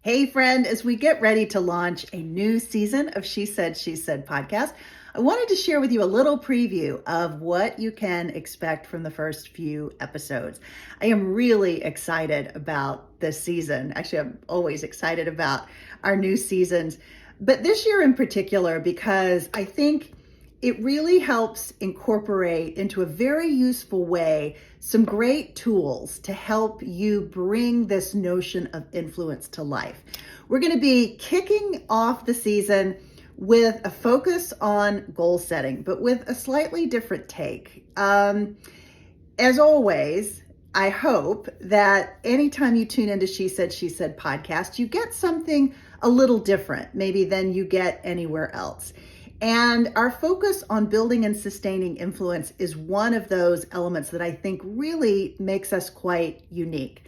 Hey, friend, as we get ready to launch a new season of She Said, podcast, I wanted to share with you a little preview of what you can expect from the first few episodes. I am really excited about this season. Actually, I'm always excited about our new seasons, but this year in particular, because I think it really helps incorporate into a very useful way some great tools to help you bring this notion of influence to life. We're going to be kicking off the season with a focus on goal setting, but with a slightly different take. As always, I hope that anytime you tune into She Said podcast, you get something a little different, maybe than you get anywhere else. And our focus on building and sustaining influence is one of those elements that I think really makes us quite unique.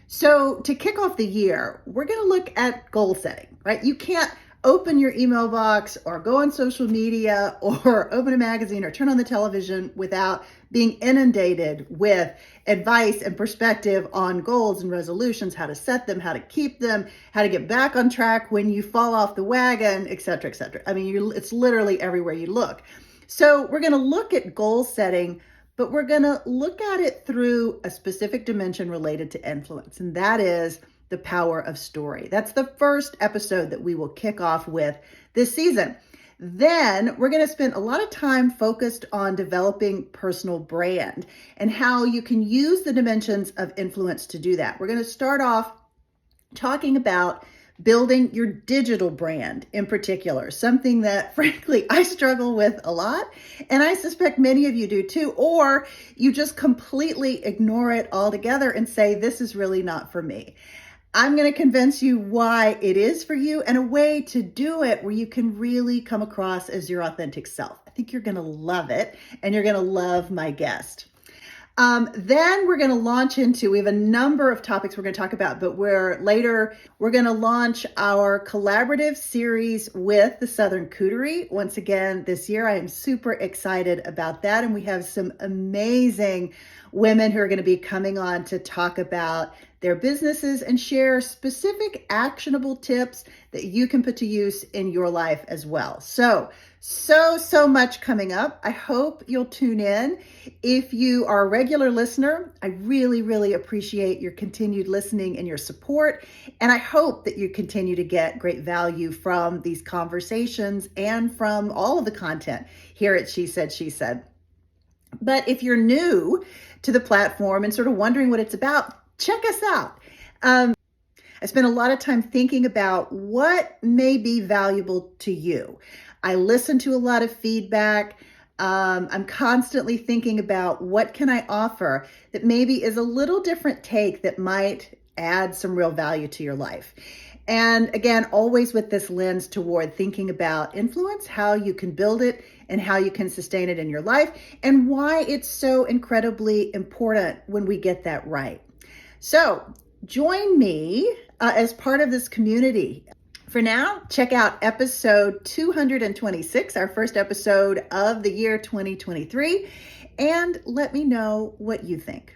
So to kick off the year, we're going to look at goal setting, right? You can't open your email box or go on social media or open a magazine or turn on the television without being inundated with advice and perspective on goals and resolutions, how to set them, how to keep them, how to get back on track when you fall off the wagon, et cetera, et cetera. I mean, it's literally everywhere you look. So we're going to look at goal setting, but we're going to look at it through a specific dimension related to influence, and that is the power of story. That's the first episode that we will kick off with this season. Then we're going to spend a lot of time focused on developing personal brand and how you can use the dimensions of influence to do that. We're going to start off talking about building your digital brand in particular, something that frankly I struggle with a lot, and I suspect many of you do too, or you just completely ignore it altogether and say, this is really not for me. I'm going to convince you why it is for you and a way to do it where you can really come across as your authentic self. I think you're going to love it, and you're going to love my guest. Then we're going to launch into, we have a number of topics we're going to talk about, but we're going to launch our collaborative series with the Southern Cootery once again this year. I am super excited about that. And we have some amazing women who are going to be coming on to talk about their businesses and share specific actionable tips that you can put to use in your life as well. So much coming up. I hope you'll tune in. If you are a regular listener, I really, really appreciate your continued listening and your support. And I hope that you continue to get great value from these conversations and from all of the content here at She Said. But if you're new to the platform and sort of wondering what it's about, check us out. I spent a lot of time thinking about what may be valuable to you. I listen to a lot of feedback. I'm constantly thinking about what can I offer that maybe is a little different take that might add some real value to your life. And again, always with this lens toward thinking about influence, how you can build it and how you can sustain it in your life, and why it's so incredibly important when we get that right. So join me as part of this community. For now, check out episode 226, our first episode of the year 2023, and let me know what you think.